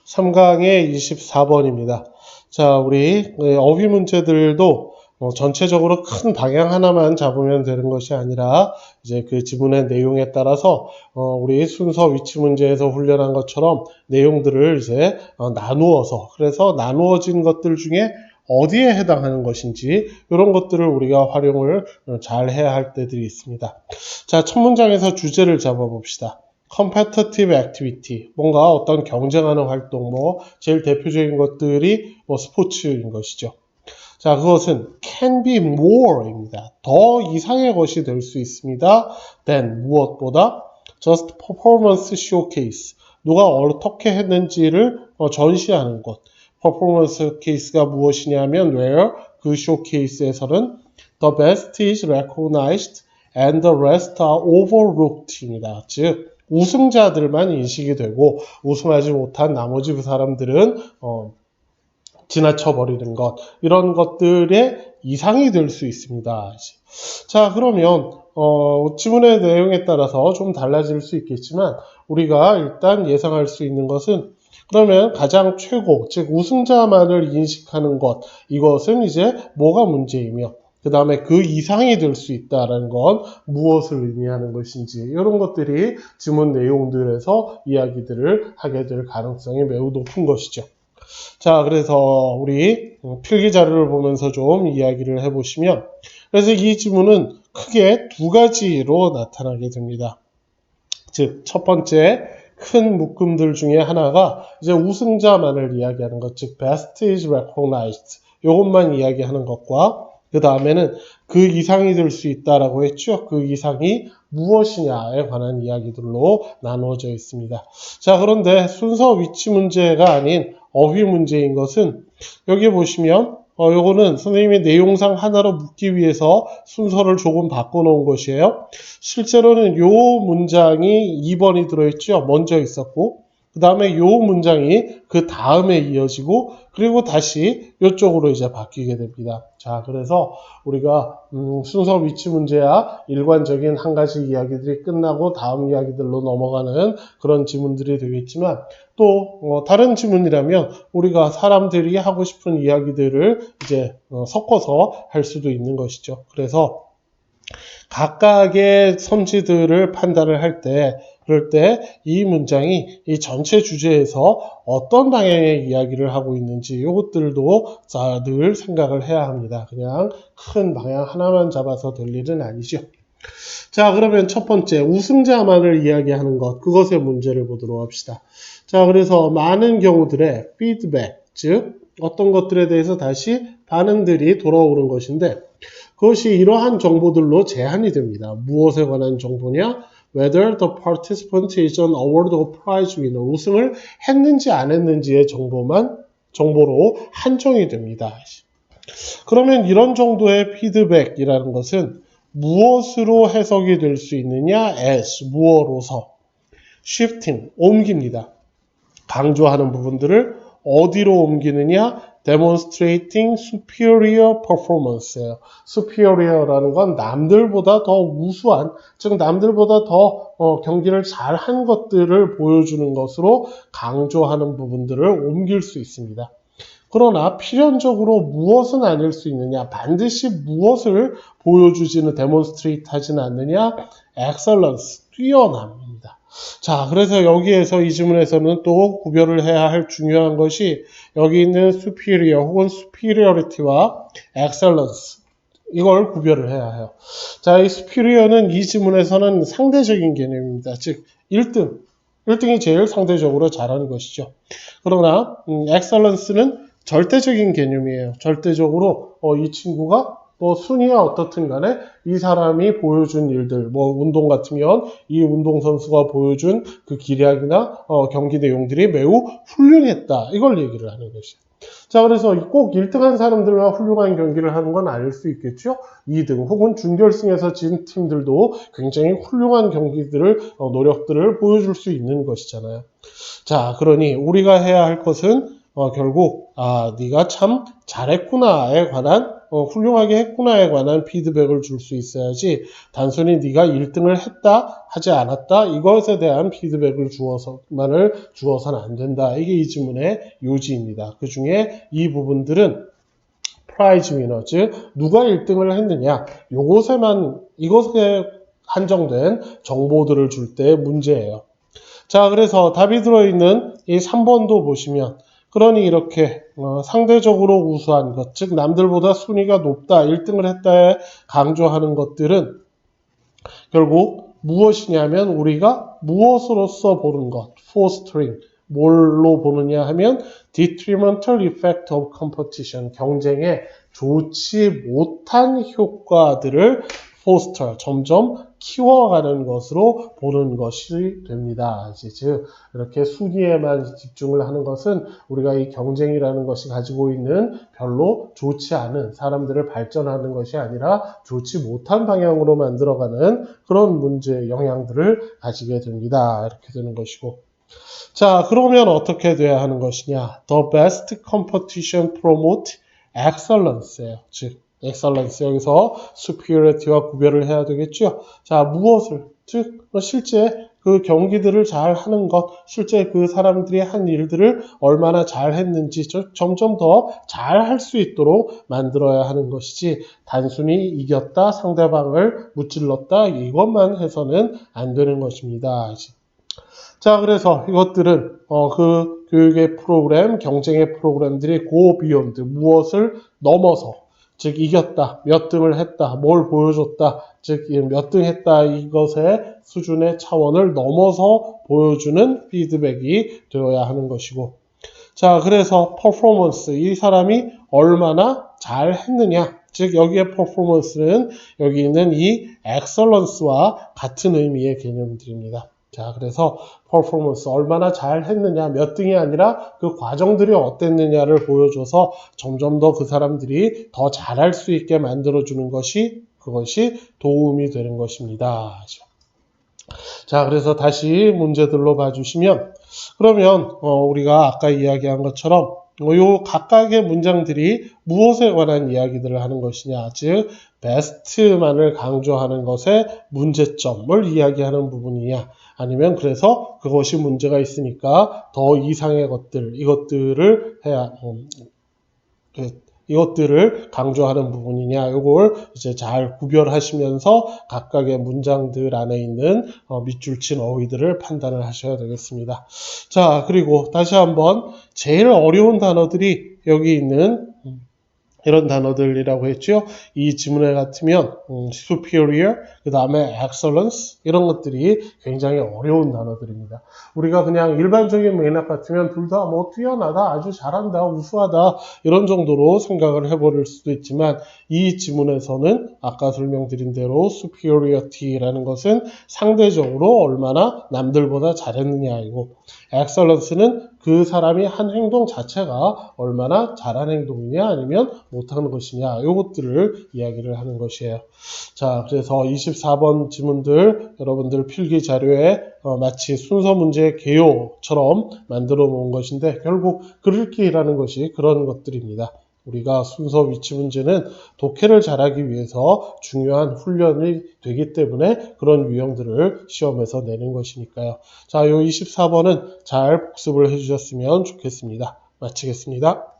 3강의 24번입니다. 자, 우리 어휘 문제들도 전체적으로 큰 방향 하나만 잡으면 되는 것이 아니라 이제 그 지문의 내용에 따라서 우리 순서 위치 문제에서 훈련한 것처럼 내용들을 이제 나누어서, 그래서 나누어진 것들 중에 어디에 해당하는 것인지 이런 것들을 우리가 활용을 잘 해야 할 때들이 있습니다. 자, 첫 문장에서 주제를 잡아봅시다. competitive activity, 뭔가 어떤 경쟁하는 활동, 제일 대표적인 것들이 스포츠인 것이죠. 자, 그것은 can be more입니다. 더 이상의 것이 될 수 있습니다. than, 무엇보다 just performance showcase, 누가 어떻게 했는지를 전시하는 것. performance case가 무엇이냐면 where, 그 showcase에서는 the best is recognized and the rest are overlooked입니다. 즉, 우승자들만 인식이 되고 우승하지 못한 나머지 그 사람들은 지나쳐버리는 것, 이런 것들의 이상이 될 수 있습니다. 자, 그러면 지문의 내용에 따라서 좀 달라질 수 있겠지만 우리가 일단 예상할 수 있는 것은, 그러면 가장 최고, 즉 우승자만을 인식하는 것, 이것은 이제 뭐가 문제이며 그 다음에 그 이상이 될 수 있다는 건 무엇을 의미하는 것인지, 이런 것들이 지문 내용들에서 이야기들을 하게 될 가능성이 매우 높은 것이죠. 자, 그래서 우리 필기 자료를 보면서 좀 이야기를 해보시면, 그래서 이 지문은 크게 두 가지로 나타나게 됩니다. 즉, 첫 번째 큰 묶음들 중에 하나가 이제 우승자만을 이야기하는 것, 즉 best is recognized, 이것만 이야기하는 것과 그 다음에는 그 이상이 될 수 있다라고 했죠. 그 이상이 무엇이냐에 관한 이야기들로 나누어져 있습니다. 자, 그런데 순서 위치 문제가 아닌 어휘 문제인 것은, 여기 보시면 요거는 선생님이 내용상 하나로 묻기 위해서 순서를 조금 바꿔놓은 것이에요. 실제로는 요 문장이 2번이 들어있죠. 먼저 있었고, 그 다음에 요 문장이 그 다음에 이어지고, 그리고 다시 이쪽으로 이제 바뀌게 됩니다. 자, 그래서 우리가 순서 위치 문제야 일관적인 한 가지 이야기들이 끝나고 다음 이야기들로 넘어가는 그런 지문들이 되겠지만, 또 다른 지문이라면 우리가 사람들이 하고 싶은 이야기들을 이제 섞어서 할 수도 있는 것이죠. 그래서 각각의 선지들을 판단을 할 때, 그럴 때 이 문장이 이 전체 주제에서 어떤 방향의 이야기를 하고 있는지 이것들도 늘 생각을 해야 합니다. 그냥 큰 방향 하나만 잡아서 될 일은 아니죠. 자, 그러면 첫 번째 우승자만을 이야기하는 것, 그것의 문제를 보도록 합시다. 자, 그래서 많은 경우들의 피드백, 즉 어떤 것들에 대해서 다시 반응들이 돌아오는 것인데, 그것이 이러한 정보들로 제한이 됩니다. 무엇에 관한 정보냐? Whether the participant is an award or prize winner. 우승을 했는지 안 했는지의 정보로 한정이 됩니다. 그러면 이런 정도의 피드백이라는 것은 무엇으로 해석이 될 수 있느냐? as, 무엇으로서. shifting, 옮깁니다. 강조하는 부분들을 어디로 옮기느냐? demonstrating superior performance예요. superior라는 건 남들보다 더 우수한, 즉 남들보다 더 경기를 잘한 것들을 보여주는 것으로 강조하는 부분들을 옮길 수 있습니다. 그러나 필연적으로 무엇은 아닐 수 있느냐? 반드시 무엇을 보여주지는, demonstrate 하지는 않느냐? excellence, 뛰어남입니다. 자, 그래서 여기에서 이 지문에서는 또 구별을 해야 할 중요한 것이 여기 있는 superior 혹은 superiority와 excellence, 이걸 구별을 해야 해요. 자, 이 superior는 이 지문에서는 상대적인 개념입니다. 즉 1등이 제일 상대적으로 잘하는 것이죠. 그러나 excellence는 절대적인 개념이에요. 절대적으로 이 친구가 순위야 어떻든 간에 이 사람이 보여준 일들, 운동 같으면 이 운동선수가 보여준 그 기량이나 경기 내용들이 매우 훌륭했다, 이걸 얘기를 하는 것이에요. 자, 그래서 꼭 1등한 사람들과 훌륭한 경기를 하는 건 아닐 수 있겠죠. 2등 혹은 준결승에서 진 팀들도 굉장히 훌륭한 경기들을, 노력들을 보여줄 수 있는 것이잖아요. 자, 그러니 우리가 해야 할 것은 결국 네가 참 잘했구나에 관한 훌륭하게 했구나에 관한 피드백을 줄 수 있어야지 단순히 네가 1등을 했다 하지 않았다 이것에 대한 피드백을 주어서는 안 된다. 이게 이 지문의 요지입니다. 그 중에 이 부분들은 프라이즈 위너, 즉 누가 1등을 했느냐 이것에 한정된 정보들을 줄 때 문제예요. 자, 그래서 답이 들어있는 이 3번도 보시면 그러니 이렇게 상대적으로 우수한 것, 즉 남들보다 순위가 높다, 1등을 했다에 강조하는 것들은 결국 무엇이냐면 우리가 무엇으로서 보는 것, fostering, 뭘로 보느냐 하면 detrimental effect of competition, 경쟁에 좋지 못한 효과들을 foster, 점점 키워가는 것으로 보는 것이 됩니다. 즉 이렇게 순위에만 집중을 하는 것은 우리가 이 경쟁이라는 것이 가지고 있는 별로 좋지 않은 사람들을 발전하는 것이 아니라 좋지 못한 방향으로 만들어가는 그런 문제 영향들을 가지게 됩니다. 이렇게 되는 것이고, 자, 그러면 어떻게 돼야 하는 것이냐? The best competition promote excellence예요. 즉 excellence, 여기서 superiority와 구별을 해야 되겠죠. 자, 무엇을, 즉 실제 그 경기들을 잘 하는 것, 실제 그 사람들이 한 일들을 얼마나 잘 했는지 점점 더 잘 할 수 있도록 만들어야 하는 것이지 단순히 이겼다, 상대방을 무찔렀다 이것만 해서는 안 되는 것입니다. 자, 그래서 이것들은 그 교육의 프로그램, 경쟁의 프로그램들이 go beyond, 무엇을 넘어서, 즉 이겼다, 몇 등을 했다, 뭘 보여줬다, 즉 몇 등 했다 이것의 수준의 차원을 넘어서 보여주는 피드백이 되어야 하는 것이고, 자, 그래서 퍼포먼스, 이 사람이 얼마나 잘 했느냐, 즉 여기에 퍼포먼스는 여기 있는 이 엑설런스와 같은 의미의 개념들입니다. 자, 그래서 퍼포먼스, 얼마나 잘 했느냐, 몇 등이 아니라 그 과정들이 어땠느냐를 보여줘서 점점 더 그 사람들이 더 잘할 수 있게 만들어주는 것이 그것이 도움이 되는 것입니다. 자, 그래서 다시 문제들로 봐주시면 그러면 우리가 아까 이야기한 것처럼 요 각각의 문장들이 무엇에 관한 이야기들을 하는 것이냐, 즉 베스트만을 강조하는 것의 문제점을 이야기하는 부분이냐, 아니면 그래서 그것이 문제가 있으니까 더 이상의 것들, 이것들을 강조하는 부분이냐, 이걸 이제 잘 구별하시면서 각각의 문장들 안에 있는 밑줄 친 어휘들을 판단을 하셔야 되겠습니다. 자, 그리고 다시 한번 제일 어려운 단어들이 여기 있는 이런 단어들이라고 했죠. 이 지문에 같으면 superior, 그 다음에 excellence 이런 것들이 굉장히 어려운 단어들입니다. 우리가 그냥 일반적인 맥락 같으면 둘 다 뭐 뛰어나다, 아주 잘한다, 우수하다 이런 정도로 생각을 해버릴 수도 있지만 이 지문에서는 아까 설명드린 대로 superiority라는 것은 상대적으로 얼마나 남들보다 잘했느냐이고 excellence는 그 사람이 한 행동 자체가 얼마나 잘한 행동이냐 아니면 못하는 것이냐 이것들을 이야기를 하는 것이에요. 자, 그래서 24번 지문들 여러분들 필기 자료에 마치 순서 문제 개요처럼 만들어 놓은 것인데 결국 글읽기라는 것이 그런 것들입니다. 우리가 순서 위치 문제는 독해를 잘하기 위해서 중요한 훈련이 되기 때문에 그런 유형들을 시험에서 내는 것이니까요. 자, 요 24번은 잘 복습을 해주셨으면 좋겠습니다. 마치겠습니다.